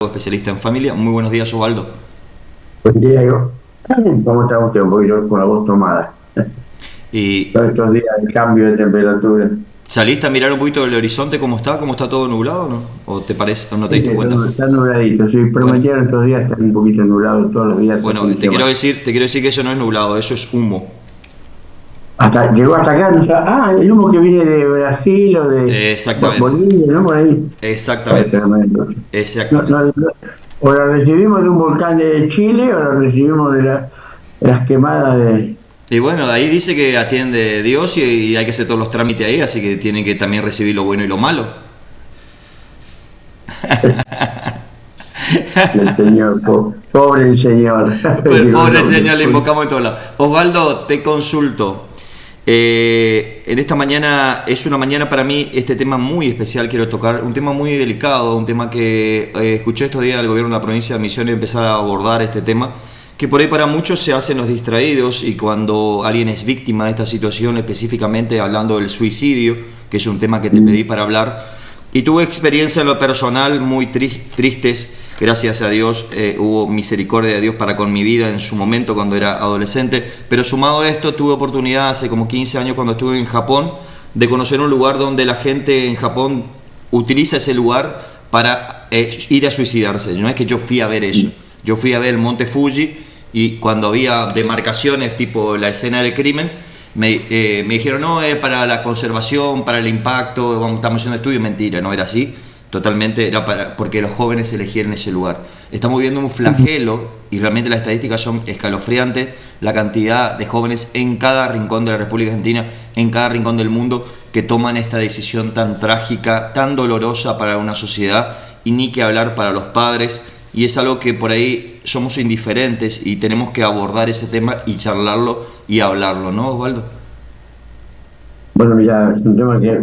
Especialista en familia. Muy buenos días, Osvaldo. Buen día, Diego. ¿Cómo está usted? Un poquito con la voz tomada. Y Todos estos días de cambio de temperatura. ¿saliste a mirar un poquito el horizonte cómo está? ¿Cómo está todo nublado o no? ¿O te parece, o no te Sí, diste cuenta? está nubladito. Sí, Bueno, prometieron estos días estar un poquito nublado todos los días hasta bueno, fin de semana. te quiero decir que eso no es nublado, eso es humo. Llegó hasta acá. El humo que viene de Brasil o de Exactamente, Bolivia, ¿no? Por ahí. Es exactamente, tremendo. exactamente. O lo recibimos de un volcán de Chile o lo recibimos de las quemadas de... Y bueno, ahí dice que atiende Dios y hay que hacer todos los trámites ahí, así que tienen que también recibir lo bueno y lo malo. del Señor. Pobre el Señor. Pues Digo, pobre no, señor, le no, invocamos en todos lados. Osvaldo, te consulto. En esta mañana es una mañana para mí, este tema muy especial quiero tocar, un tema muy delicado, un tema que escuché estos días del gobierno de la provincia de Misiones empezar a abordar este tema, que por ahí para muchos se hacen los distraídos y cuando alguien es víctima de esta situación, específicamente hablando del suicidio, que es un tema que te pedí para hablar, y tuve experiencia en lo personal muy tristes, gracias a Dios, hubo misericordia de Dios para con mi vida en su momento cuando era adolescente, pero sumado a esto tuve oportunidad hace como 15 años cuando estuve en Japón de conocer un lugar donde la gente en Japón utiliza ese lugar para ir a suicidarse. No es que yo fui a ver eso, yo fui a ver el monte Fuji y cuando había demarcaciones tipo la escena del crimen, me dijeron, no, es para la conservación, para el impacto, estamos haciendo estudios. Mentira, no era así, totalmente era porque los jóvenes elegieron ese lugar. Estamos viendo un flagelo y realmente las estadísticas son escalofriantes, la cantidad de jóvenes en cada rincón de la República Argentina, en cada rincón del mundo, que toman esta decisión tan trágica, tan dolorosa para una sociedad y ni que hablar para los padres. Y es algo que por ahí somos indiferentes y tenemos que abordar ese tema y charlarlo y hablarlo, ¿no, Osvaldo? Bueno, mira, es un tema que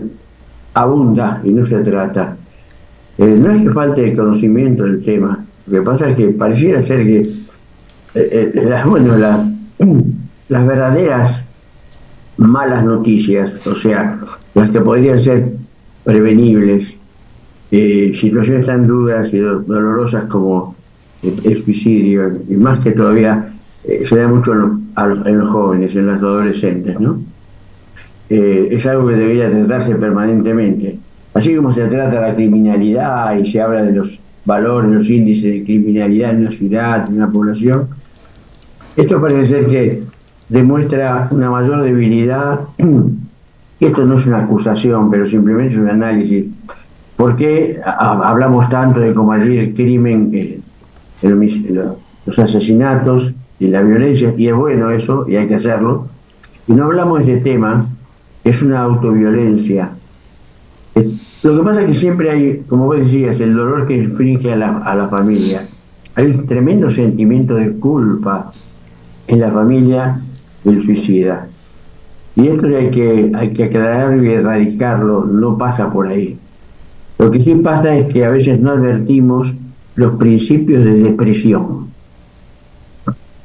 abunda y no se trata. No es que falte conocimiento del tema. Lo que pasa es que pareciera ser que las verdaderas malas noticias, o sea, las que podrían ser prevenibles, situaciones tan duras y dolorosas como el suicidio, y más que todavía se da mucho en los jóvenes, en los adolescentes, ¿no? Es algo que debería tratarse permanentemente. Así como se trata la criminalidad y se habla de los valores, los índices de criminalidad en una ciudad, en una población, esto parece ser que demuestra una mayor debilidad. Esto no es una acusación, pero simplemente es un análisis. ¿Por qué hablamos tanto de combatir el crimen, los asesinatos y la violencia? Y es bueno eso, y hay que hacerlo. Y no hablamos de ese tema, es una autoviolencia. Lo que pasa es que siempre hay, como vos decías, el dolor que inflige a la familia. Hay un tremendo sentimiento de culpa en la familia del suicida. Y esto hay que aclararlo y erradicarlo, no pasa por ahí. Lo que sí pasa es que a veces no advertimos los principios de depresión.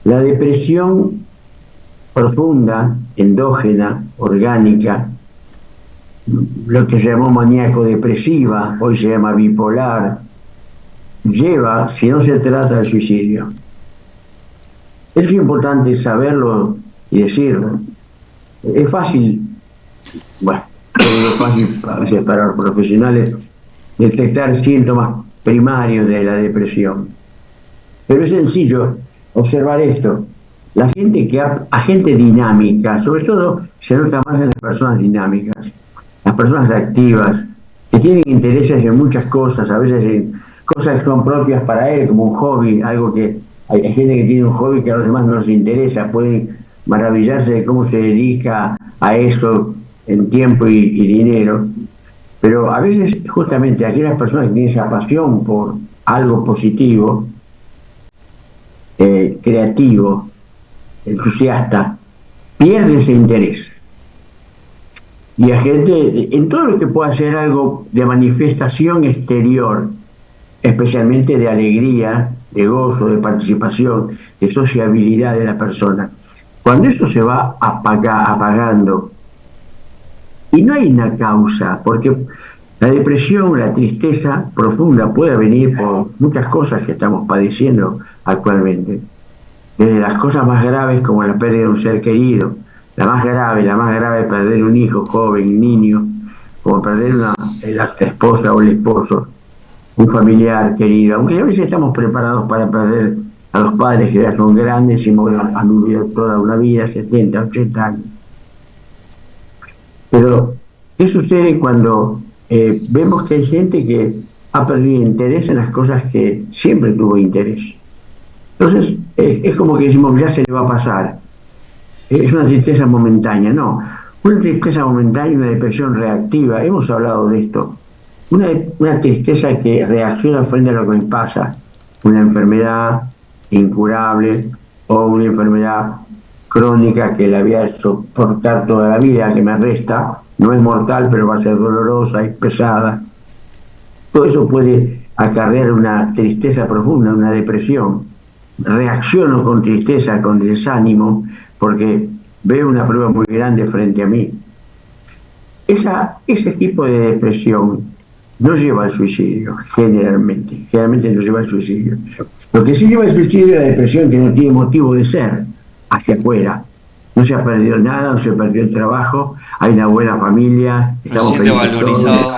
La depresión profunda, endógena, orgánica, lo que se llamó maníaco-depresiva, hoy se llama bipolar, lleva, si no se trata de suicidio. Es importante saberlo y decirlo. Es fácil, bueno, es fácil a veces para los profesionales detectar síntomas primarios de la depresión. Pero es sencillo observar esto. La gente gente dinámica, sobre todo se nota más en las personas dinámicas, las personas activas, que tienen intereses en muchas cosas, a veces en cosas que son propias para él, como un hobby, algo que hay gente que tiene un hobby que a los demás no les interesa, pueden maravillarse de cómo se dedica a eso en tiempo y dinero, pero a veces justamente aquellas personas que tienen esa pasión por algo positivo, creativo, entusiasta, pierde ese interés. Y a gente, en todo lo que pueda ser algo de manifestación exterior, especialmente de alegría, de gozo, de participación, de sociabilidad de la persona, cuando eso se va apagando, y no hay una causa, porque La depresión, la tristeza profunda puede venir por muchas cosas que estamos padeciendo actualmente. Desde las cosas más graves como la pérdida de un ser querido, la más grave, perder un hijo joven, niño, como perder la esposa o el esposo, un familiar querido, aunque a veces estamos preparados para perder a los padres que ya son grandes y han vivido toda una vida, 70, 80 años. Pero, ¿qué sucede cuando vemos que hay gente que ha perdido interés en las cosas que siempre tuvo interés? Entonces, es como que decimos, ya se le va a pasar. Es una tristeza momentánea, no. Una tristeza momentánea y una depresión reactiva, hemos hablado de esto. Una tristeza que reacciona frente a lo que me pasa, una enfermedad incurable o una enfermedad crónica que la voy a soportar toda la vida, que me resta, no es mortal, pero va a ser dolorosa y pesada. Todo eso puede acarrear una tristeza profunda, una depresión. Reacciono con tristeza, con desánimo, porque veo una prueba muy grande frente a mí. Ese tipo de depresión no lleva al suicidio, generalmente no lleva al suicidio. Lo que sí lleva al suicidio es la depresión que no tiene motivo de ser, hacia afuera. No se ha perdido nada, no se perdió el trabajo, hay una buena familia, estamos siente valorizado.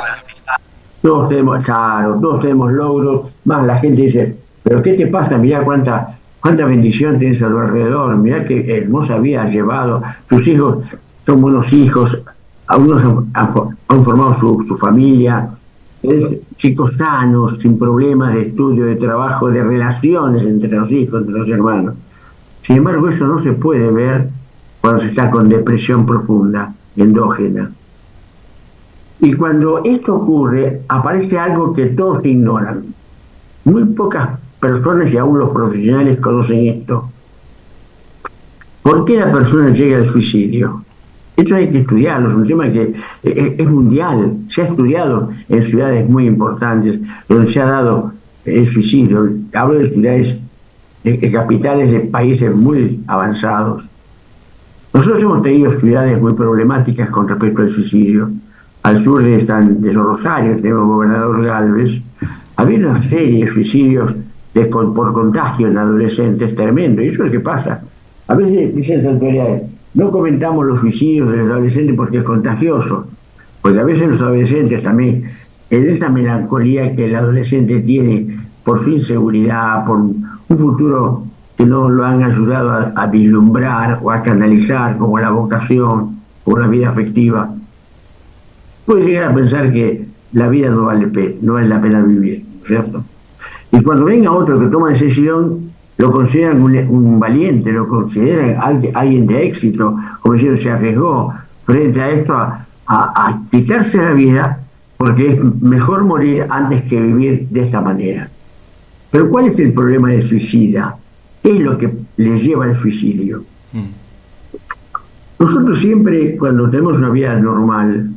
Todos tenemos, claro, todos tenemos logros, más la gente dice, pero ¿qué te pasa? Mirá cuánta bendición tienes a tu alrededor, mirá qué hermosa vida has llevado, tus hijos son buenos hijos, algunos han formado su familia, chicos sanos, sin problemas de estudio, de trabajo, de relaciones entre los hijos, entre los hermanos. Sin embargo, eso no se puede ver cuando se está con depresión profunda, endógena. Y cuando esto ocurre, aparece algo que todos ignoran. Muy pocas personas y aún los profesionales conocen esto. ¿Por qué la persona llega al suicidio? Esto hay que estudiarlo, es un tema que es mundial, se ha estudiado en ciudades muy importantes, donde se ha dado el suicidio. Hablo de ciudades, capitales de países muy avanzados. Nosotros hemos tenido ciudades muy problemáticas con respecto al suicidio. Al sur de los Rosarios tenemos Gobernador Galvez. Había una serie de suicidios por contagio en adolescentes tremendo, y eso es lo que pasa. A veces dicen las autoridades, no comentamos los suicidios de los adolescentes porque es contagioso, porque a veces los adolescentes también, en esa melancolía que el adolescente tiene por su inseguridad, por un futuro que no lo han ayudado a vislumbrar o a canalizar, como la vocación o la vida afectiva, puede llegar a pensar que la vida no vale la pena vivir, ¿cierto? Y cuando venga otro que toma decisión, lo consideran un valiente, lo consideran alguien de éxito, como diciendo, se arriesgó frente a esto a quitarse la vida, porque es mejor morir antes que vivir de esta manera. Pero ¿cuál es el problema del suicida? ¿Qué es lo que les lleva al suicidio? Nosotros siempre, cuando tenemos una vida normal,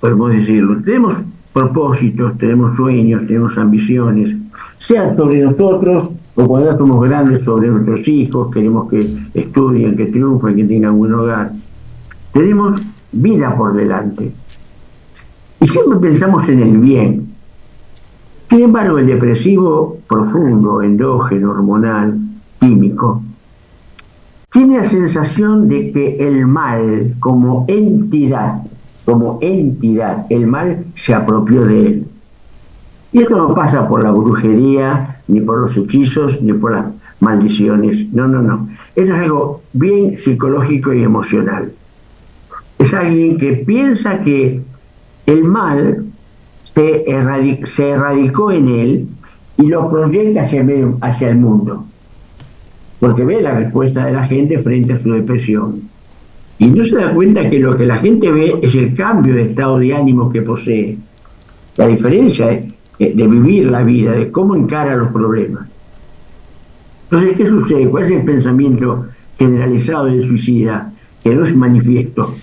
podemos decirlo, tenemos propósitos, tenemos sueños, tenemos ambiciones, sea sobre nosotros o cuando ya somos grandes sobre nuestros hijos, queremos que estudien, que triunfen, que tengan un hogar. Tenemos vida por delante. Y siempre pensamos en el bien. Sin embargo, el depresivo profundo, endógeno, hormonal, químico, tiene la sensación de que el mal como entidad, el mal se apropió de él. Y esto no pasa por la brujería, ni por los hechizos, ni por las maldiciones. No. Eso es algo bien psicológico y emocional. Es alguien que piensa que el mal se erradicó en él y lo proyecta hacia el mundo. Porque ve la respuesta de la gente frente a su depresión. Y no se da cuenta que lo que la gente ve es el cambio de estado de ánimo que posee. La diferencia de vivir la vida, de cómo encara los problemas. Entonces, ¿qué sucede? ¿Cuál es el pensamiento generalizado del suicida? Que no es manifiesto.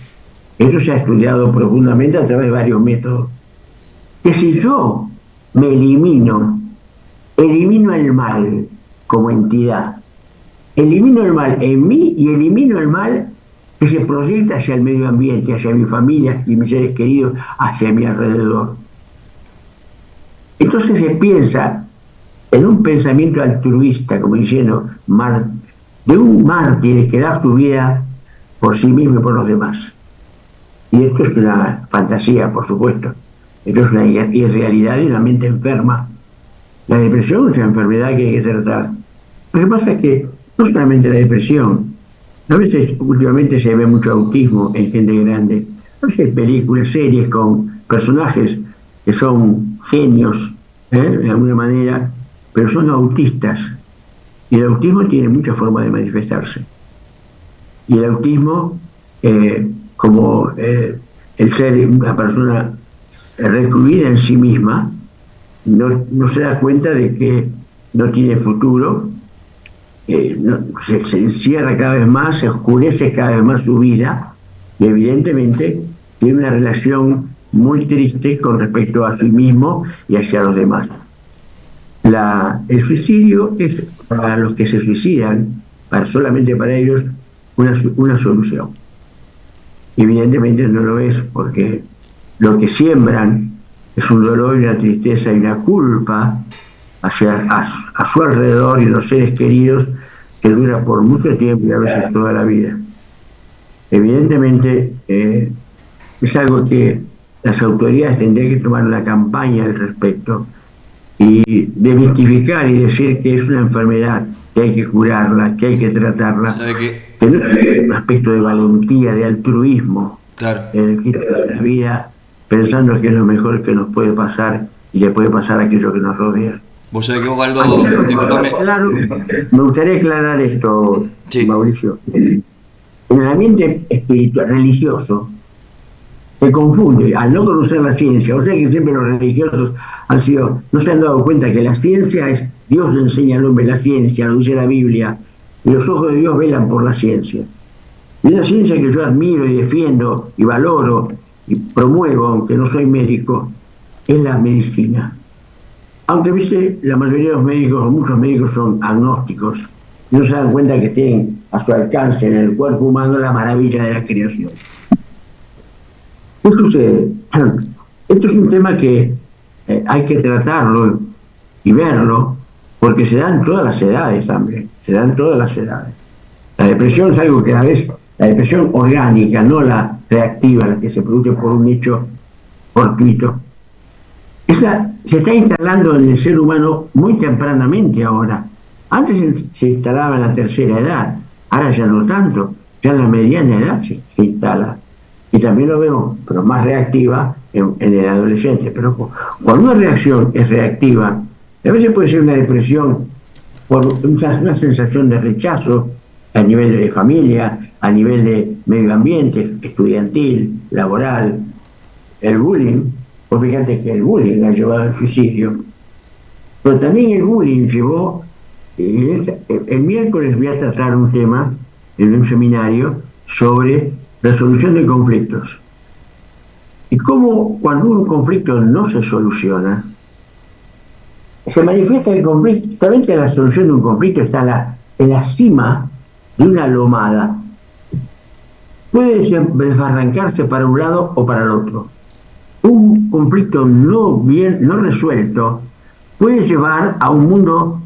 Eso se ha estudiado profundamente a través de varios métodos. Que si yo me elimino el mal como entidad, elimino el mal en mí y elimino el mal que se proyecta hacia el medio ambiente, hacia mi familia y mis seres queridos, hacia mi alrededor. Entonces se piensa en un pensamiento altruista, como diciendo, de un mártir que da su vida por sí mismo y por los demás. Y esto es una fantasía, por supuesto. Esto es una irrealidad y una mente enferma. La depresión es una enfermedad que hay que tratar. Lo que pasa es que no solamente la depresión, a veces últimamente se ve mucho autismo en gente grande. A veces hay películas, series con personajes que son genios, de alguna manera, pero son autistas. Y el autismo tiene muchas formas de manifestarse. Y el autismo, como el ser una persona recluida en sí misma, no se da cuenta de que no tiene futuro, se encierra cada vez más, se oscurece cada vez más su vida y evidentemente tiene una relación muy triste con respecto a sí mismo y hacia los demás. El suicidio es para los que se suicidan, solamente para ellos, una solución. Evidentemente no lo es, porque lo que siembran es un dolor y una tristeza y una culpa a su alrededor y los seres queridos que dura por mucho tiempo y a veces toda la vida. Evidentemente es algo que las autoridades tendrían que tomar una campaña al respecto y desmitificar y decir que es una enfermedad, que hay que curarla, que hay que tratarla, que no es un aspecto de valentía, de altruismo, claro, la vida pensando que es lo mejor que nos puede pasar y le puede pasar a aquello que nos rodea. Vos sabés que, Osvaldo, disculpame. Claro, me gustaría aclarar esto, sí. Mauricio. En el ambiente espiritual, religioso, se confunde al no conocer la ciencia. O sea que siempre los religiosos no se han dado cuenta que la ciencia es, Dios le enseña al hombre la ciencia, lo dice la Biblia, y los ojos de Dios velan por la ciencia. Y una ciencia que yo admiro y defiendo y valoro y promuevo, aunque no soy médico, es la medicina. Aunque, viste, la mayoría de los médicos, o muchos médicos, son agnósticos, y no se dan cuenta que tienen a su alcance en el cuerpo humano la maravilla de la creación. ¿Qué sucede? Esto es un tema que hay que tratarlo y verlo, porque se dan todas las edades también, se dan todas las edades. La depresión es algo que a veces, la depresión orgánica, no la reactiva, la que se produce por un hecho fortuito, se está instalando en el ser humano muy tempranamente ahora. Antes se instalaba en la tercera edad, ahora ya no tanto, ya en la mediana edad se instala. Y también lo vemos, pero más reactiva en el adolescente. Pero cuando una reacción es reactiva, a veces puede ser una depresión por una sensación de rechazo a nivel de familia, a nivel de medio ambiente, estudiantil, laboral, el bullying. Pues fíjate que el bullying ha llevado al suicidio. Pero también el bullying llevó... El miércoles voy a tratar un tema en un seminario sobre resolución de conflictos. Y cómo cuando un conflicto no se soluciona, se manifiesta el conflicto. También que la solución de un conflicto está en la cima de una lomada. Puede desbarrancarse para un lado o para el otro. Un conflicto no resuelto puede llevar a un mundo,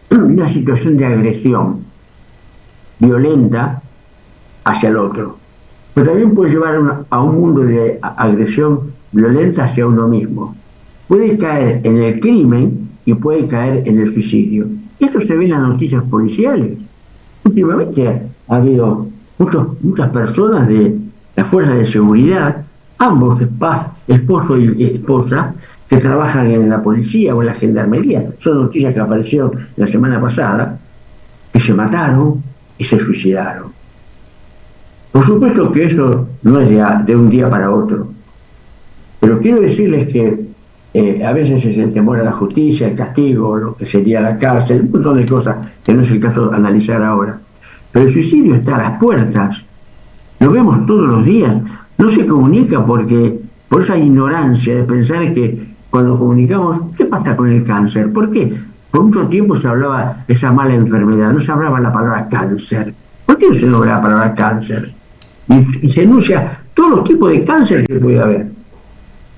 una situación de agresión violenta hacia el otro. Pero también puede llevar a un mundo de agresión violenta hacia uno mismo. Puede caer en el crimen y puede caer en el suicidio. Esto se ve en las noticias policiales. Últimamente ha habido muchas personas de las fuerzas de seguridad, ambos esposo y esposa, que trabajan en la policía o en la gendarmería. Son noticias que aparecieron la semana pasada, que se mataron y se suicidaron. Por supuesto que eso no es de un día para otro, pero quiero decirles que a veces es el temor a la justicia, el castigo, lo que sería la cárcel, un montón de cosas que no es el caso de analizar ahora. Pero el suicidio está a las puertas, lo vemos todos los días, no se comunica por esa ignorancia de pensar que cuando comunicamos, ¿qué pasa con el cáncer? ¿Por qué? Por mucho tiempo se hablaba de esa mala enfermedad, no se hablaba la palabra cáncer. ¿Por qué no se nombra la palabra cáncer? Y se enuncia todos los tipos de cáncer que puede haber.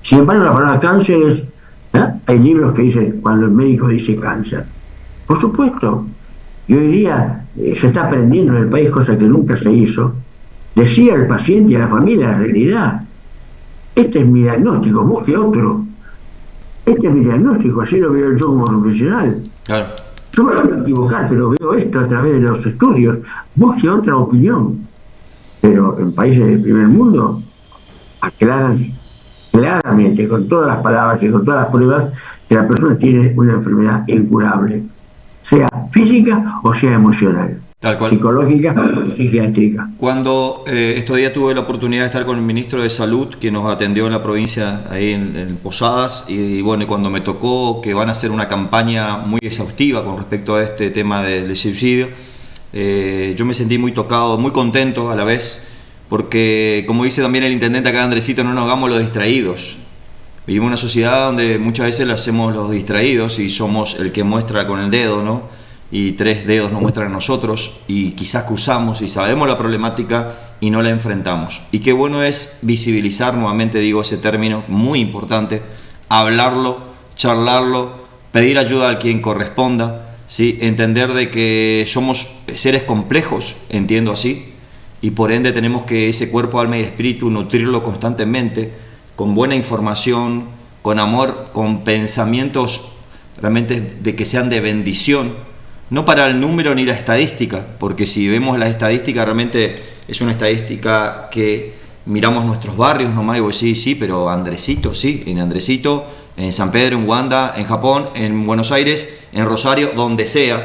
Sin embargo, la palabra cáncer Hay libros que dicen cuando el médico dice cáncer. Por supuesto. Y hoy día se está aprendiendo en el país, cosa que nunca se hizo. Decía al paciente y a la familia la realidad. Este es mi diagnóstico, busque otro. Este es mi diagnóstico, así lo veo yo como profesional. Claro. Yo me puedo equivocar, pero veo esto a través de los estudios. Busque otra opinión. Pero en países del primer mundo aclaran claramente, con todas las palabras y con todas las pruebas, que la persona tiene una enfermedad incurable, sea física o sea emocional, Tal cual. psicológica o psiquiátrica. Cuando estos días tuve la oportunidad de estar con el ministro de Salud que nos atendió en la provincia, ahí en Posadas, y bueno, cuando me tocó que van a hacer una campaña muy exhaustiva con respecto a este tema del suicidio, yo me sentí muy tocado, muy contento a la vez, porque como dice también el intendente acá, Andresito, no nos hagamos los distraídos. Vivimos en una sociedad donde muchas veces lo hacemos los distraídos y somos el que muestra con el dedo, ¿no? Y 3 dedos nos muestran a nosotros y quizás acusamos y sabemos la problemática y no la enfrentamos. Y qué bueno es visibilizar, nuevamente digo ese término muy importante, hablarlo, charlarlo, pedir ayuda a quien corresponda, ¿sí? Entender de que somos seres complejos, entiendo así, y por ende tenemos que ese cuerpo, alma y espíritu nutrirlo constantemente con buena información, con amor, con pensamientos realmente de que sean de bendición, no para el número ni la estadística, porque si vemos la estadística realmente es una estadística que miramos nuestros barrios nomás y vos sí, pero Andresito, sí, en Andresito, en San Pedro, en Uganda, en Japón, en Buenos Aires, en Rosario, donde sea,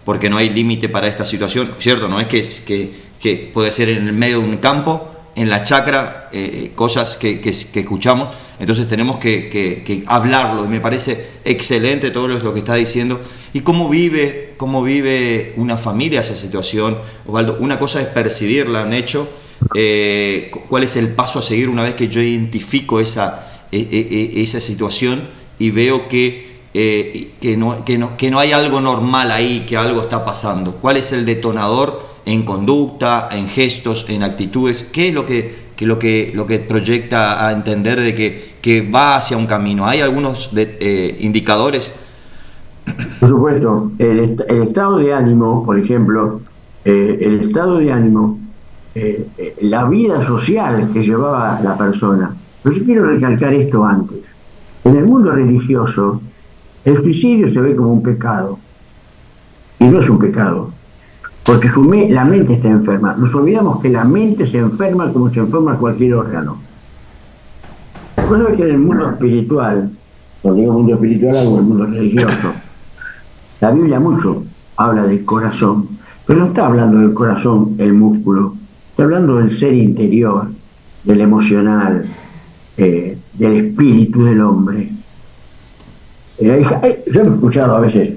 porque no hay límite para esta situación, ¿cierto? No es que puede ser en el medio de un campo, en la chacra, cosas que escuchamos, entonces tenemos que hablarlo, y me parece excelente todo lo que está diciendo. ¿Y cómo vive una familia esa situación, Osvaldo? Una cosa es percibirla, un hecho, cuál es el paso a seguir una vez que yo identifico esa situación y veo que no hay algo normal ahí, que algo está pasando. ¿Cuál es el detonador en conducta, en gestos, en actitudes? ¿Qué es lo que proyecta a entender de que va hacia un camino? ¿Hay algunos indicadores? Por supuesto, el estado de ánimo, por ejemplo, la vida social que llevaba la persona. Pero yo quiero recalcar esto antes. En el mundo religioso, el suicidio se ve como un pecado. Y no es un pecado. Porque la mente está enferma. Nos olvidamos que la mente se enferma como se enferma cualquier órgano. Recuerdo que en el mundo espiritual, cuando digo mundo espiritual hablo del mundo religioso, la Biblia mucho habla del corazón, pero no está hablando del corazón, el músculo, está hablando del ser interior, del emocional, del espíritu del hombre. Yo he escuchado a veces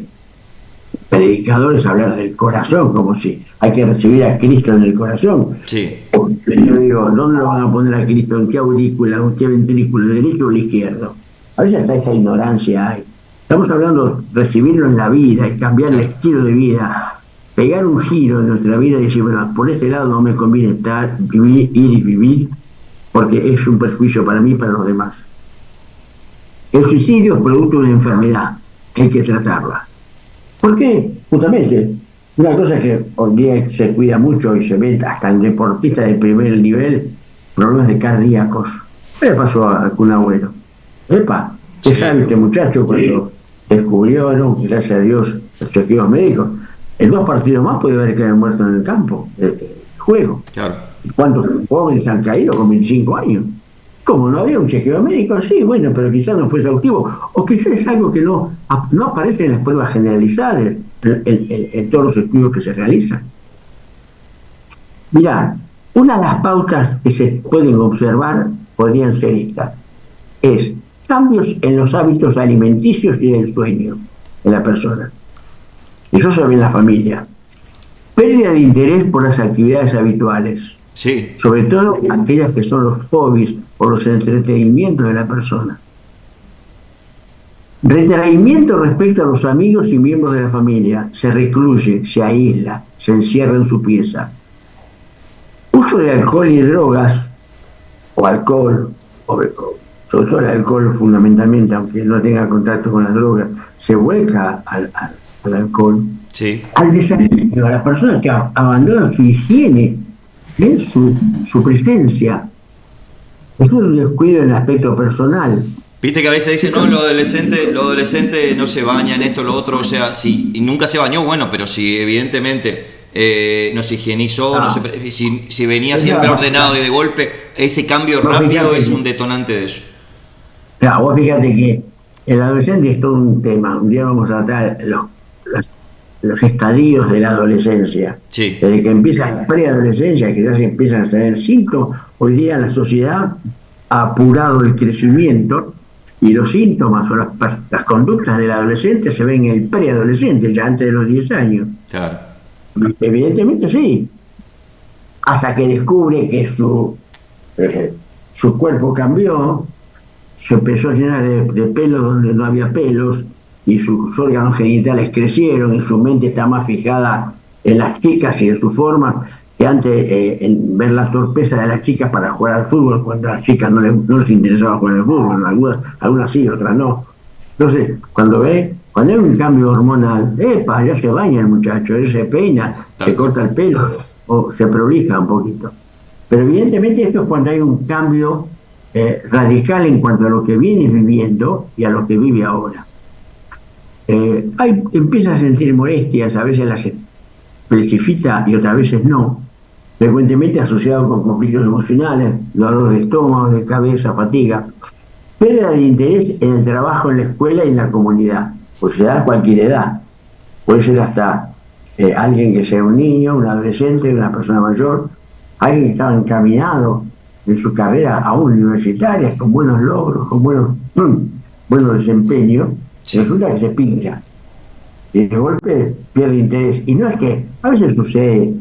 predicadores hablar del corazón, como si hay que recibir a Cristo en el corazón. Sí. Yo digo, ¿dónde lo van a poner a Cristo? ¿En qué aurícula? ¿En qué ventrículo? ¿El derecho o el izquierdo? A veces hasta esa ignorancia hay. Estamos hablando de recibirlo en la vida y cambiar el estilo de vida, pegar un giro en nuestra vida y decir, bueno, por este lado no me conviene estar, ir y vivir, porque es un perjuicio para mí y para los demás. El suicidio es producto de una enfermedad, hay que tratarla. ¿Por qué? Justamente, una cosa que hoy día se cuida mucho y se ve hasta en deportistas de primer nivel, problemas de cardíacos. ¿Qué le pasó a algún abuelo? ¡Epa! ¿Qué sabe este muchacho cuando descubrieron, gracias a Dios, los chequeos médicos? En 2 partidos más puede haber quedado muerto en el campo, de juego. Claro. ¿Cuántos jóvenes han caído con 25 años? Como no había un chequeo médico, sí, bueno, pero quizás no fue exhaustivo, o quizás es algo que no aparece en las pruebas generalizadas, en todos los estudios que se realizan. Mirá, una de las pautas que se pueden observar podrían ser estas, es cambios en los hábitos alimenticios y del sueño de la persona. Eso se ve en la familia. Pérdida de interés por las actividades habituales. Sí. Sobre todo aquellas que son los hobbies o los entretenimientos de la persona. Retraimiento respecto a los amigos y miembros de la familia. Se recluye, se aísla, se encierra en su pieza. Uso de alcohol y drogas, o alcohol, o sobre todo el alcohol fundamentalmente, aunque no tenga contacto con las drogas, se vuelca al alcohol, Sí. al desafío, a las personas que abandonan su higiene, su presencia. Es un descuido en el aspecto personal. Viste que a veces dicen, no, los adolescentes no se bañan, esto, lo otro, o sea, sí, y nunca se bañó, bueno, pero si evidentemente no se higienizó, si venía siempre ordenado y de golpe, ese cambio rápido es un detonante de eso. Claro, vos fíjate que el adolescente es todo un tema. Un día vamos a tratar los estadios de la adolescencia. Sí. Desde que empieza la preadolescencia, que ya se empiezan a tener síntomas. Hoy día la sociedad ha apurado el crecimiento y los síntomas o las conductas del adolescente se ven en el preadolescente, ya antes de los 10 años. Claro. Evidentemente sí. Hasta que descubre que su cuerpo cambió, se empezó a llenar de pelos donde no había pelos y sus órganos genitales crecieron y su mente está más fijada en las chicas y en su forma que antes en ver la torpeza de las chicas para jugar al fútbol, cuando a las chicas no les interesaba jugar al fútbol, algunas sí, otras no. Entonces, cuando hay un cambio hormonal, ya se baña el muchacho, él se peina, se corta el pelo o se prolija un poquito. Pero evidentemente esto es cuando hay un cambio radical en cuanto a lo que viene viviendo y a lo que vive ahora. Empieza a sentir molestias, a veces las especifica y otras veces no, frecuentemente asociado con conflictos emocionales, dolor de estómago, de cabeza, fatiga, pérdida de interés en el trabajo, en la escuela y en la comunidad, pues se da a cualquier edad, puede ser hasta alguien que sea un niño, un adolescente, una persona mayor, alguien que estaba encaminado en su carrera aún universitaria, con buenos logros, con buenos desempeños, resulta que se pincha y de golpe pierde interés. Y no es que, a veces sucede,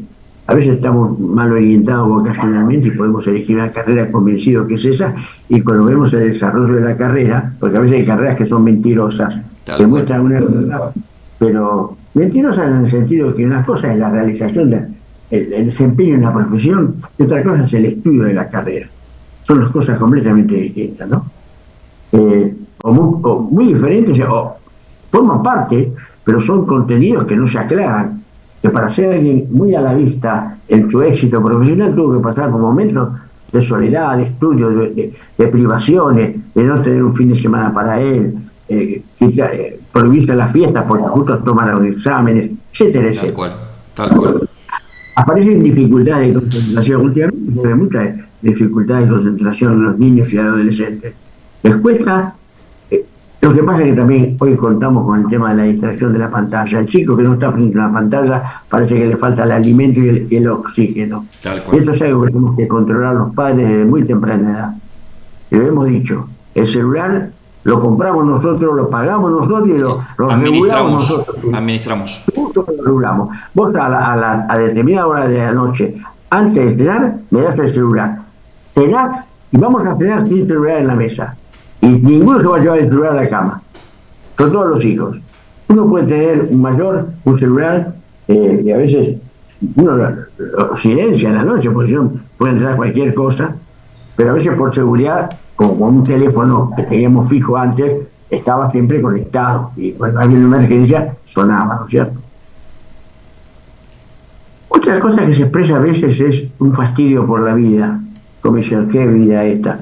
a veces estamos mal orientados vocacionalmente y podemos elegir una carrera convencidos que es esa, y cuando vemos el desarrollo de la carrera, porque a veces hay carreras que son mentirosas, que muestran una verdad, pero mentirosas en el sentido de que una cosa es la realización el desempeño en la profesión y otra cosa es el estudio de la carrera. Son dos cosas completamente distintas, ¿no? O muy diferentes, o forman parte, pero son contenidos que no se aclaran, que para ser alguien muy a la vista en su éxito profesional tuvo que pasar por momentos de soledad, de estudio, de privaciones, de no tener un fin de semana para él, prohibirse las fiestas porque justo tomaron exámenes, etcétera, etcétera. Tal cual. Aparecen dificultades de concentración. Últimamente se ve muchas dificultades de concentración en los niños y adolescentes. Les cuesta. Lo que pasa es que también hoy contamos con el tema de la distracción de la pantalla. El chico que no está frente a la pantalla parece que le falta el alimento y el oxígeno. Y esto es algo que tenemos que controlar los padres desde muy temprana edad. Y lo hemos dicho, el celular lo compramos nosotros, lo pagamos nosotros y lo regulamos nosotros. Administramos. Nosotros lo regulamos. Vos a determinada hora de la noche, antes de cenar, me das el celular. Cenás y vamos a cenar sin celular en la mesa. Y ninguno se va a llevar el celular a la cama. Son todos los hijos. Uno puede tener un celular, y a veces uno lo silencia en la noche, porque si no puede entrar cualquier cosa, pero a veces por seguridad, como con un teléfono que teníamos fijo antes, estaba siempre conectado. Y cuando había una emergencia, sonaba, ¿no es cierto? Otra cosa que se expresa a veces es un fastidio por la vida. Como dicen, ¿qué vida esta?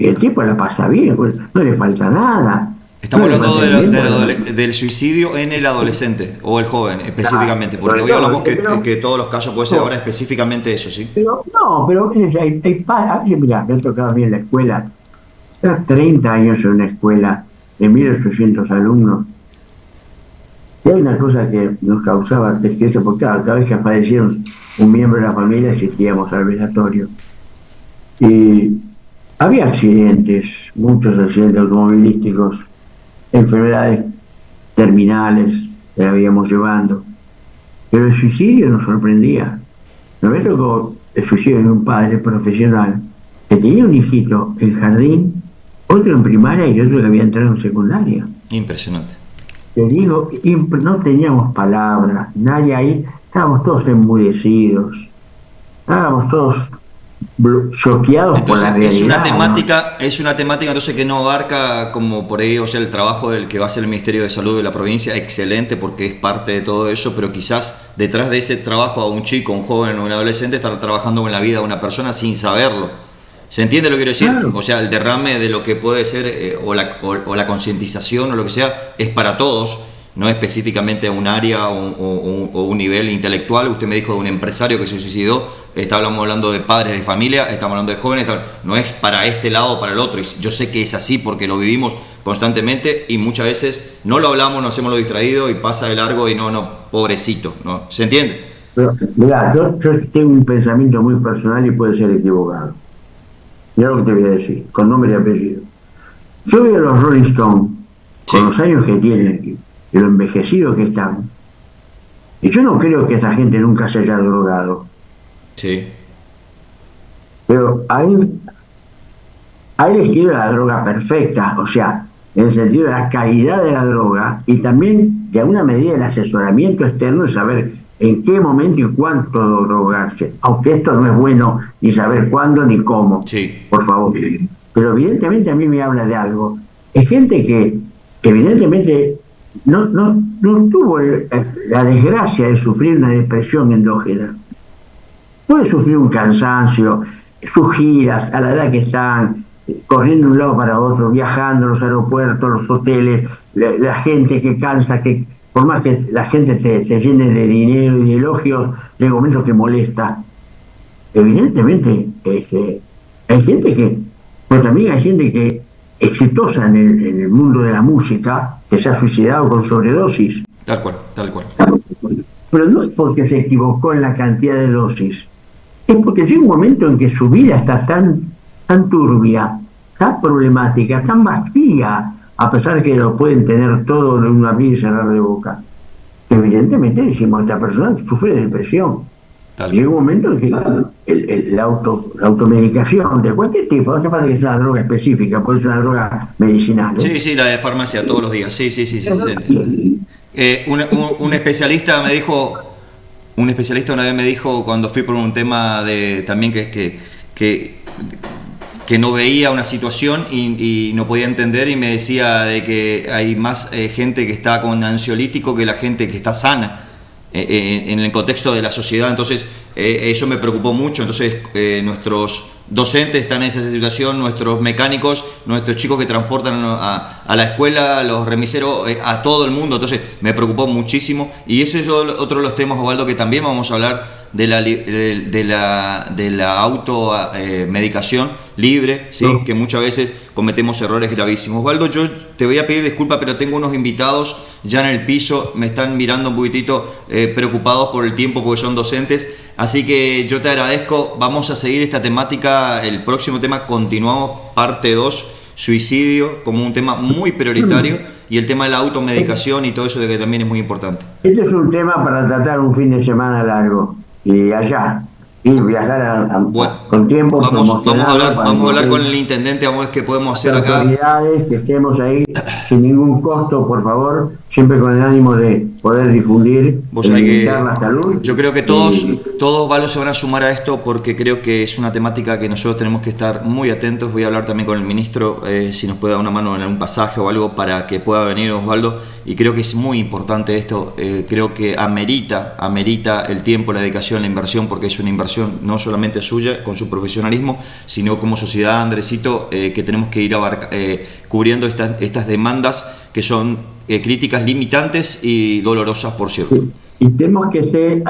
Y el tipo la pasa bien, no le falta nada. Estamos hablando del suicidio en el adolescente o el joven específicamente, porque hoy hablamos que todos los casos puede ser ahora específicamente eso, ¿sí? Pero a veces a veces, mira, me ha tocado a mí en la escuela, 30 años en una escuela de 1.800 alumnos, y hay una cosa que nos causaba tristeza, porque cada vez que aparecieron un miembro de la familia asistíamos al velatorio. Y había accidentes, muchos accidentes automovilísticos, enfermedades terminales que la habíamos llevando. Pero el suicidio nos sorprendía. Nos me tocó el suicidio de un padre profesional que tenía un hijito en jardín, otro en primaria y otro que había entrado en secundaria. Impresionante. Te digo, no teníamos palabras, nadie ahí, estábamos todos enmudecidos, estábamos todos choqueados por la Entonces realidad, ¿no? es una temática entonces que no abarca como por ahí, o sea, el trabajo del que va a hacer el Ministerio de Salud de la provincia, excelente porque es parte de todo eso, pero quizás detrás de ese trabajo a un chico, un joven o un adolescente estar trabajando con la vida de una persona sin saberlo. ¿Se entiende lo que quiero decir? Claro, O sea, el derrame de lo que puede ser o la concientización o lo que sea es para todos, no específicamente a un área o un nivel intelectual. Usted me dijo de un empresario que se suicidó, estábamos hablando de padres de familia, estamos hablando de jóvenes, no es para este lado o para el otro. Y yo sé que es así porque lo vivimos constantemente y muchas veces no lo hablamos, nos hacemos lo distraído y pasa de largo y no, pobrecito, ¿no? ¿Se entiende? pero mirá, yo tengo un pensamiento muy personal y puede ser equivocado. Mira lo que te voy a decir, con nombre y apellido. Yo veo a los Rolling Stones, Sí, con los años que tienen y lo envejecidos que están, y yo no creo que esa gente nunca se haya drogado, sí, pero ha elegido la droga perfecta, o sea, en el sentido de la calidad de la droga y también de alguna medida el asesoramiento externo de saber en qué momento y cuánto drogarse, aunque esto no es bueno ni saber cuándo ni cómo, sí, por favor. Pero evidentemente a mí me habla de algo. Es gente que evidentemente no tuvo la desgracia de sufrir una depresión endógena. Puede sufrir un cansancio, sus giras, a la edad que están, corriendo de un lado para otro, viajando a los aeropuertos, los hoteles, la gente que cansa, que por más que la gente te llene de dinero y de elogios, llega un momento que molesta. Evidentemente, hay gente que, pero también hay gente que exitosa en el mundo de la música, que se ha suicidado con sobredosis. tal cual, tal cual. Pero no es porque se equivocó en la cantidad de dosis, es porque llega un momento en que su vida está tan turbia, tan problemática, tan vacía, a pesar de que lo pueden tener todo en un abrir y cerrar de boca. Evidentemente decimos, esta persona sufre de depresión. Tal Llega cual. un momento en que la automedicación de cualquier tipo, no hace falta que sea una droga específica, puede ser una droga medicinal, ¿eh? Sí, sí, la de farmacia todos los días. Sí, sí, sí, sí, se entiende. Un especialista me dijo, un especialista una vez me dijo cuando fui por un tema de también que, que no veía una situación y no podía entender y me decía de que hay más gente que está con ansiolítico que la gente que está sana en el contexto de la sociedad. Entonces eso me preocupó mucho. Entonces nuestros docentes están en esa situación, nuestros mecánicos, nuestros chicos que transportan a la escuela, los remiseros, a todo el mundo. Entonces me preocupó muchísimo y ese es otro de los temas, Osvaldo, que también vamos a hablar de la automedicación libre, ¿sí? No. Que muchas veces cometemos errores gravísimos. Osvaldo, yo te voy a pedir disculpas, pero tengo unos invitados ya en el piso, me están mirando un poquitito preocupados por el tiempo porque son docentes, así que yo te agradezco, vamos a seguir esta temática, el próximo tema continuamos, parte 2, suicidio, como un tema muy prioritario, y el tema de la automedicación y todo eso de que también es muy importante. Este es un tema para tratar un fin de semana largo y allá, ir viajar Bueno, con tiempo promocionado para vamos a hablar que con el intendente, vamos a ver qué podemos hacer las acá. autoridades, que estemos ahí sin ningún costo, por favor, siempre con el ánimo de poder difundir, Vos sabés que la salud. yo creo que todos Valos se van a sumar a esto porque creo que es una temática que nosotros tenemos que estar muy atentos. Voy a hablar también con el ministro, si nos puede dar una mano en algún pasaje o algo para que pueda venir Osvaldo. Y creo que es muy importante esto, creo que amerita el tiempo, la dedicación, la inversión, porque es una inversión no solamente suya con su profesionalismo, sino como sociedad, Andresito, que tenemos que ir cubriendo estas demandas que son críticas limitantes y dolorosas, por cierto. Y tenemos que hacer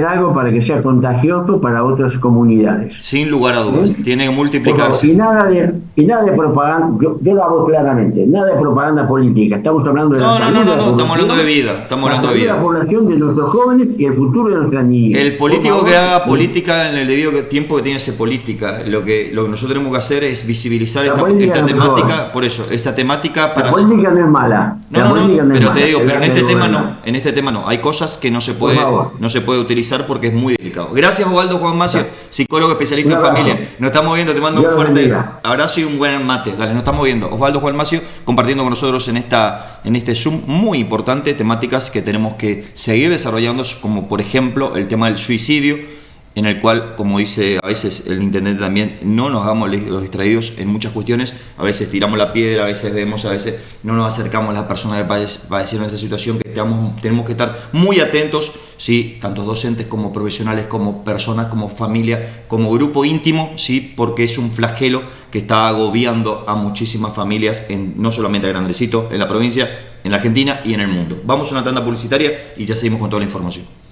algo para que sea contagioso para otras comunidades. Sin lugar a dudas, tiene que multiplicarse. Y nada de propaganda, yo lo hago claramente, nada de propaganda política. Estamos hablando de la salud de la Estamos población, hablando de vida, estamos hablando de la vida. población de nuestros jóvenes y el futuro de nuestras niñas. El político Por favor, que haga política en el debido tiempo que tiene esa política, lo que nosotros tenemos que hacer es visibilizar esta temática, por eso, esta temática para... La política no es mala. Pero te digo, pero en este tema no, hay cosas que no se puede utilizar porque es muy delicado. Gracias, Osvaldo Juan Macio, psicólogo especialista en familia. Nos estamos viendo, te mando un fuerte abrazo y un buen mate. Dale, nos estamos viendo. Osvaldo Juan Macio compartiendo con nosotros en este Zoom muy importante temáticas que tenemos que seguir desarrollando, como por ejemplo el tema del suicidio en el cual, como dice a veces el intendente también, no nos hagamos los distraídos en muchas cuestiones. A veces tiramos la piedra, a veces vemos, a veces no nos acercamos a las personas que padecieron esa situación, que tenemos que estar muy atentos, ¿sí? Tanto docentes como profesionales, como personas, como familia, como grupo íntimo, ¿sí? Porque es un flagelo que está agobiando a muchísimas familias, no solamente a Gran Andresito, en la provincia, en la Argentina y en el mundo. Vamos a una tanda publicitaria y ya seguimos con toda la información.